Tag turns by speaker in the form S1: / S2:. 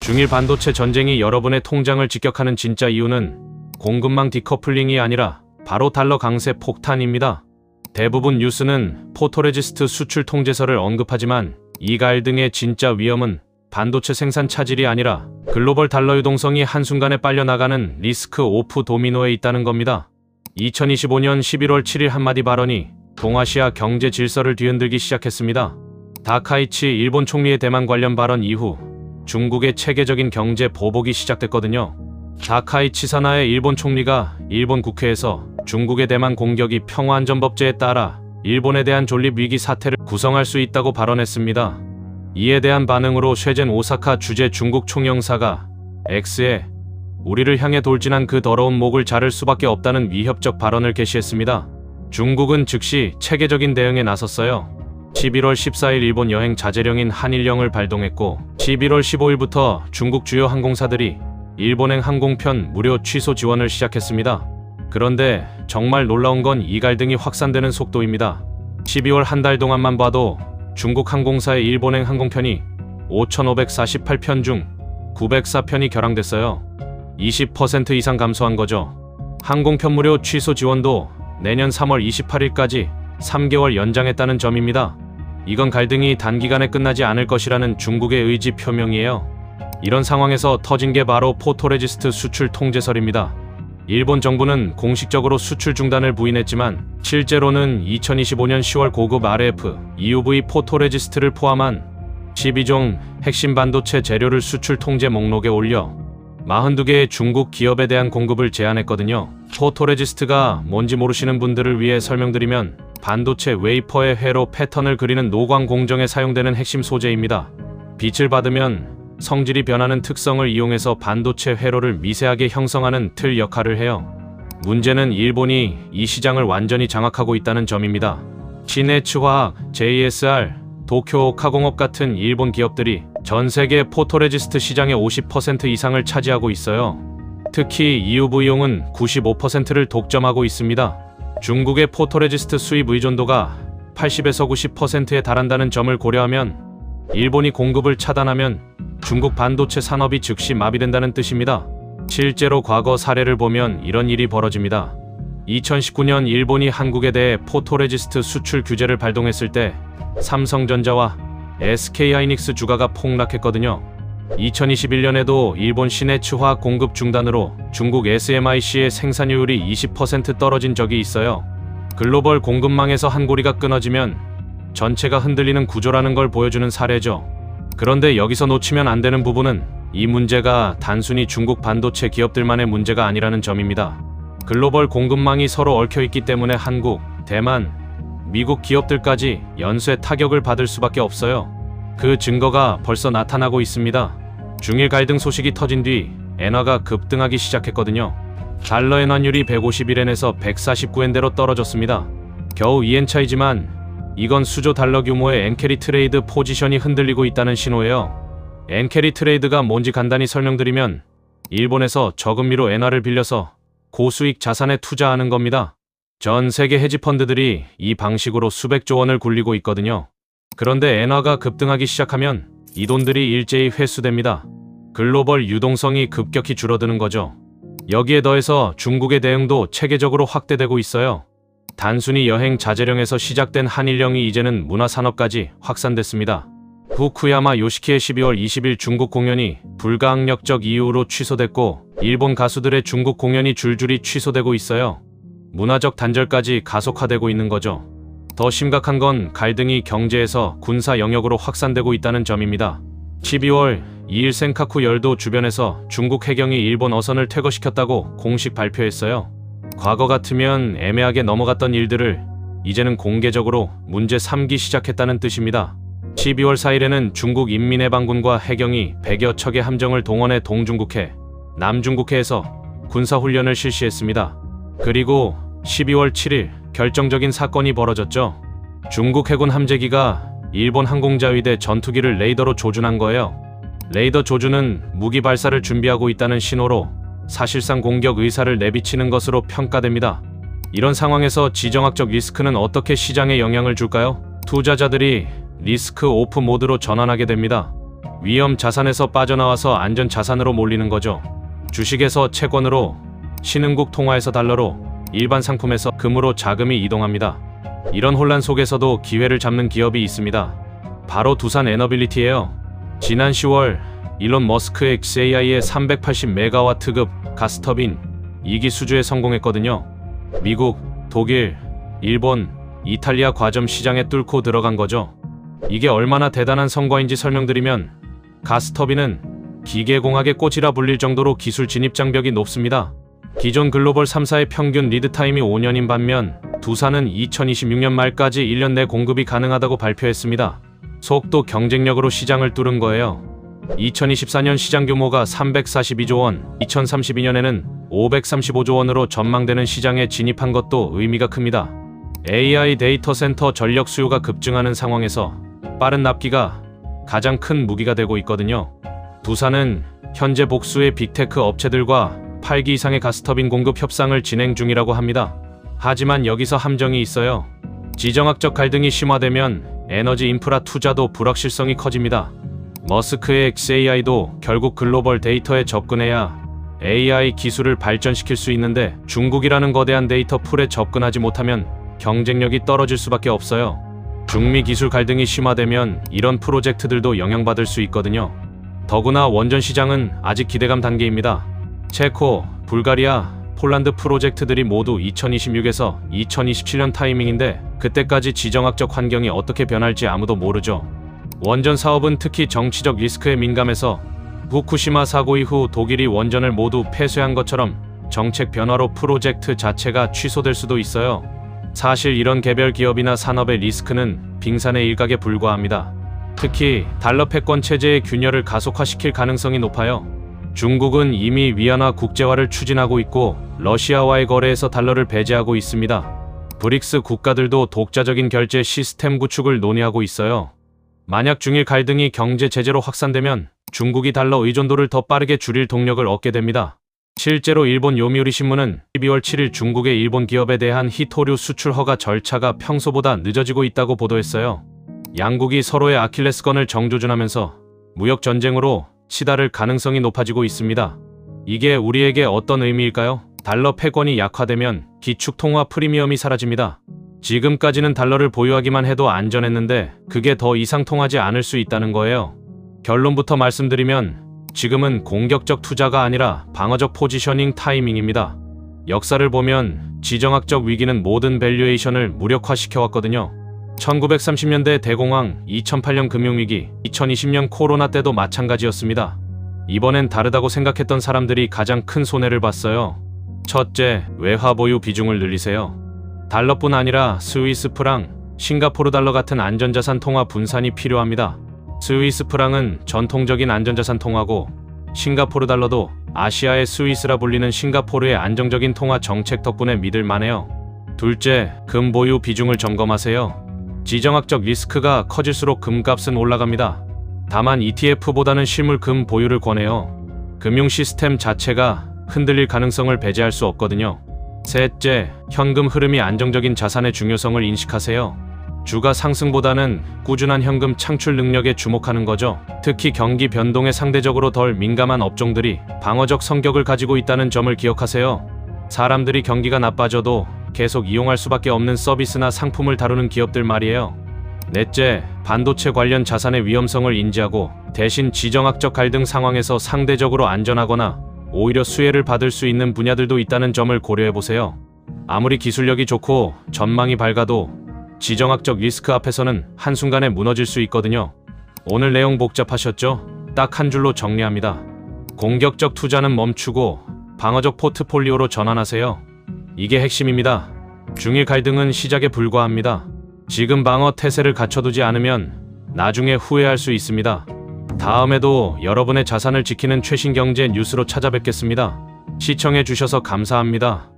S1: 중일 반도체 전쟁이 여러분의 통장을 직격하는 진짜 이유는 공급망 디커플링이 아니라 바로 달러 강세 폭탄입니다. 대부분 뉴스는 포토레지스트 수출 통제서를 언급하지만 이 갈등의 진짜 위험은 반도체 생산 차질이 아니라 글로벌 달러 유동성이 한순간에 빨려나가는 리스크 오프 도미노에 있다는 겁니다. 2025년 11월 7일 한마디 발언이 동아시아 경제 질서를 뒤흔들기 시작했습니다. 다카이치 일본 총리의 대만 관련 발언 이후 중국의 체계적인 경제 보복이 시작됐거든요. 다카이치 사나의 일본 총리가 일본 국회에서 중국의 대만 공격이 평화안전법제에 따라 일본에 대한 존립위기 사태를 구성할 수 있다고 발언했습니다. 이에 대한 반응으로 쉐젠 오사카 주재 중국 총영사가 X에 우리를 향해 돌진한 그 더러운 목을 자를 수밖에 없다는 위협적 발언을 게시했습니다. 중국은 즉시 체계적인 대응에 나섰어요. 11월 14일 일본 여행 자제령인 한일령을 발동했고 11월 15일부터 중국 주요 항공사들이 일본행 항공편 무료 취소 지원을 시작했습니다. 그런데 정말 놀라운 건 이 갈등이 확산되는 속도입니다. 12월 한 달 동안만 봐도 중국 항공사의 일본행 항공편이 5,548편 중 904편이 결항됐어요. 20% 이상 감소한 거죠. 항공편 무료 취소 지원도 내년 3월 28일까지 3개월 연장했다는 점입니다. 이건 갈등이 단기간에 끝나지 않을 것이라는 중국의 의지 표명이에요. 이런 상황에서 터진 게 바로 포토레지스트 수출 통제설입니다. 일본 정부는 공식적으로 수출 중단을 부인했지만 실제로는 2025년 10월 고급 RF, EUV 포토레지스트를 포함한 12종 핵심 반도체 재료를 수출 통제 목록에 올려 42개의 중국 기업에 대한 공급을 제한했거든요. 포토레지스트가 뭔지 모르시는 분들을 위해 설명드리면 반도체 웨이퍼의 회로 패턴을 그리는 노광 공정에 사용되는 핵심 소재입니다. 빛을 받으면 성질이 변하는 특성을 이용해서 반도체 회로를 미세하게 형성하는 틀 역할을 해요. 문제는 일본이 이 시장을 완전히 장악하고 있다는 점입니다. 신해츠화학, JSR, 도쿄 카공업 같은 일본 기업들이 전 세계 포토레지스트 시장의 50% 이상을 차지하고 있어요. 특히 EUV용은 95%를 독점하고 있습니다. 중국의 포토레지스트 수입 의존도가 80에서 90%에 달한다는 점을 고려하면 일본이 공급을 차단하면 중국 반도체 산업이 즉시 마비된다는 뜻입니다. 실제로 과거 사례를 보면 이런 일이 벌어집니다. 2019년 일본이 한국에 대해 포토레지스트 수출 규제를 발동했을 때 삼성전자와 SK하이닉스 주가가 폭락했거든요. 2021년에도 일본 신해츠화학 공급 중단으로 중국 SMIC의 생산율이 20% 떨어진 적이 있어요. 글로벌 공급망에서 한 고리가 끊어지면 전체가 흔들리는 구조라는 걸 보여주는 사례죠. 그런데 여기서 놓치면 안 되는 부분은 이 문제가 단순히 중국 반도체 기업들만의 문제가 아니라는 점입니다. 글로벌 공급망이 서로 얽혀있기 때문에 한국, 대만, 미국 기업들까지 연쇄 타격을 받을 수밖에 없어요. 그 증거가 벌써 나타나고 있습니다. 중일 갈등 소식이 터진 뒤 엔화가 급등하기 시작했거든요. 달러 엔환율이 151엔에서 149엔대로 떨어졌습니다. 겨우 2엔 차이지만 이건 수조 달러 규모의 엔캐리 트레이드 포지션이 흔들리고 있다는 신호예요. 엔캐리 트레이드가 뭔지 간단히 설명드리면 일본에서 저금리로 엔화를 빌려서 고수익 자산에 투자하는 겁니다. 전 세계 헤지펀드들이 이 방식으로 수백조 원을 굴리고 있거든요. 그런데 엔화가 급등하기 시작하면 이 돈들이 일제히 회수됩니다. 글로벌 유동성이 급격히 줄어드는 거죠. 여기에 더해서 중국의 대응도 체계적으로 확대되고 있어요. 단순히 여행 자제령에서 시작된 한일령이 이제는 문화산업까지 확산됐습니다. 후쿠야마 요시키의 12월 20일 중국 공연이 불가항력적 이유로 취소됐고 일본 가수들의 중국 공연이 줄줄이 취소되고 있어요. 문화적 단절까지 가속화되고 있는 거죠. 더 심각한 건 갈등이 경제에서 군사 영역으로 확산되고 있다는 점입니다. 12월 2일 센카쿠 열도 주변에서 중국 해경이 일본 어선을 퇴거시켰다고 공식 발표했어요. 과거 같으면 애매하게 넘어갔던 일들을 이제는 공개적으로 문제 삼기 시작했다는 뜻입니다. 12월 4일에는 중국 인민해방군과 해경이 100여 척의 함정을 동원해 동중국해, 남중국해에서 군사훈련을 실시했습니다. 그리고 12월 7일 결정적인 사건이 벌어졌죠. 중국 해군 함재기가 일본 항공자위대 전투기를 레이더로 조준한 거예요. 레이더 조준은 무기 발사를 준비하고 있다는 신호로 사실상 공격 의사를 내비치는 것으로 평가됩니다. 이런 상황에서 지정학적 리스크는 어떻게 시장에 영향을 줄까요? 투자자들이 리스크 오프 모드로 전환하게 됩니다. 위험 자산에서 빠져나와서 안전 자산으로 몰리는 거죠. 주식에서 채권으로, 신흥국 통화에서 달러로, 일반 상품에서 금으로 자금이 이동합니다. 이런 혼란 속에서도 기회를 잡는 기업이 있습니다. 바로 두산 에너빌리티예요. 지난 10월 일론 머스크의 XAI의 380메가와트급 가스터빈 2기 수주에 성공했거든요. 미국, 독일, 일본, 이탈리아 과점 시장에 뚫고 들어간 거죠. 이게 얼마나 대단한 성과인지 설명드리면, 가스터빈은 기계공학의 꽃이라 불릴 정도로 기술 진입 장벽이 높습니다. 기존 글로벌 3사의 평균 리드타임이 5년인 반면 두산은 2026년 말까지 1년 내 공급이 가능하다고 발표했습니다. 속도 경쟁력으로 시장을 뚫은 거예요. 2024년 시장 규모가 342조 원, 2032년에는 535조 원으로 전망되는 시장에 진입한 것도 의미가 큽니다. AI 데이터 센터 전력 수요가 급증하는 상황에서 빠른 납기가 가장 큰 무기가 되고 있거든요. 두산은 현재 복수의 빅테크 업체들과 8기 이상의 가스터빈 공급 협상을 진행 중이라고 합니다. 하지만 여기서 함정이 있어요. 지정학적 갈등이 심화되면 에너지 인프라 투자도 불확실성이 커집니다. 머스크의 XAI도 결국 글로벌 데이터에 접근해야 AI 기술을 발전시킬 수 있는데, 중국이라는 거대한 데이터 풀에 접근하지 못하면 경쟁력이 떨어질 수밖에 없어요. 중미 기술 갈등이 심화되면 이런 프로젝트들도 영향받을 수 있거든요. 더구나 원전 시장은 아직 기대감 단계입니다. 체코, 불가리아, 폴란드 프로젝트들이 모두 2026에서 2027년 타이밍인데, 그때까지 지정학적 환경이 어떻게 변할지 아무도 모르죠. 원전 사업은 특히 정치적 리스크에 민감해서 후쿠시마 사고 이후 독일이 원전을 모두 폐쇄한 것처럼 정책 변화로 프로젝트 자체가 취소될 수도 있어요. 사실 이런 개별 기업이나 산업의 리스크는 빙산의 일각에 불과합니다. 특히 달러 패권 체제의 균열을 가속화시킬 가능성이 높아요. 중국은 이미 위안화 국제화를 추진하고 있고, 러시아와의 거래에서 달러를 배제하고 있습니다. 브릭스 국가들도 독자적인 결제 시스템 구축을 논의하고 있어요. 만약 중일 갈등이 경제 제재로 확산되면 중국이 달러 의존도를 더 빠르게 줄일 동력을 얻게 됩니다. 실제로 일본 요미우리 신문은 12월 7일 중국의 일본 기업에 대한 히토류 수출 허가 절차가 평소보다 늦어지고 있다고 보도했어요. 양국이 서로의 아킬레스건을 정조준하면서 무역 전쟁으로 치달을 가능성이 높아지고 있습니다. 이게 우리에게 어떤 의미일까요? 달러 패권이 약화되면 기축 통화 프리미엄이 사라집니다. 지금까지는 달러를 보유하기만 해도 안전했는데 그게 더 이상 통하지 않을 수 있다는 거예요. 결론부터 말씀드리면 지금은 공격적 투자가 아니라 방어적 포지셔닝 타이밍입니다. 역사를 보면 지정학적 위기는 모든 밸류에이션을 무력화시켜왔거든요. 1930년대 대공황, 2008년 금융위기, 2020년 코로나 때도 마찬가지였습니다. 이번엔 다르다고 생각했던 사람들이 가장 큰 손해를 봤어요. 첫째, 외화 보유 비중을 늘리세요. 달러뿐 아니라 스위스 프랑, 싱가포르 달러 같은 안전자산 통화 분산이 필요합니다. 스위스 프랑은 전통적인 안전자산 통화고, 싱가포르 달러도 아시아의 스위스라 불리는 싱가포르의 안정적인 통화 정책 덕분에 믿을만해요. 둘째, 금 보유 비중을 점검하세요. 지정학적 리스크가 커질수록 금값은 올라갑니다. 다만 ETF보다는 실물 금 보유를 권해요. 금융 시스템 자체가 흔들릴 가능성을 배제할 수 없거든요. 셋째, 현금 흐름이 안정적인 자산의 중요성을 인식하세요. 주가 상승보다는 꾸준한 현금 창출 능력에 주목하는 거죠. 특히 경기 변동에 상대적으로 덜 민감한 업종들이 방어적 성격을 가지고 있다는 점을 기억하세요. 사람들이 경기가 나빠져도 계속 이용할 수밖에 없는 서비스나 상품을 다루는 기업들 말이에요. 넷째, 반도체 관련 자산의 위험성을 인지하고 대신 지정학적 갈등 상황에서 상대적으로 안전하거나 오히려 수혜를 받을 수 있는 분야들도 있다는 점을 고려해보세요. 아무리 기술력이 좋고 전망이 밝아도 지정학적 리스크 앞에서는 한순간에 무너질 수 있거든요. 오늘 내용 복잡하셨죠? 딱 한 줄로 정리합니다. 공격적 투자는 멈추고 방어적 포트폴리오로 전환하세요. 이게 핵심입니다. 중일 갈등은 시작에 불과합니다. 지금 방어 태세를 갖춰두지 않으면 나중에 후회할 수 있습니다. 다음에도 여러분의 자산을 지키는 최신 경제 뉴스로 찾아뵙겠습니다. 시청해주셔서 감사합니다.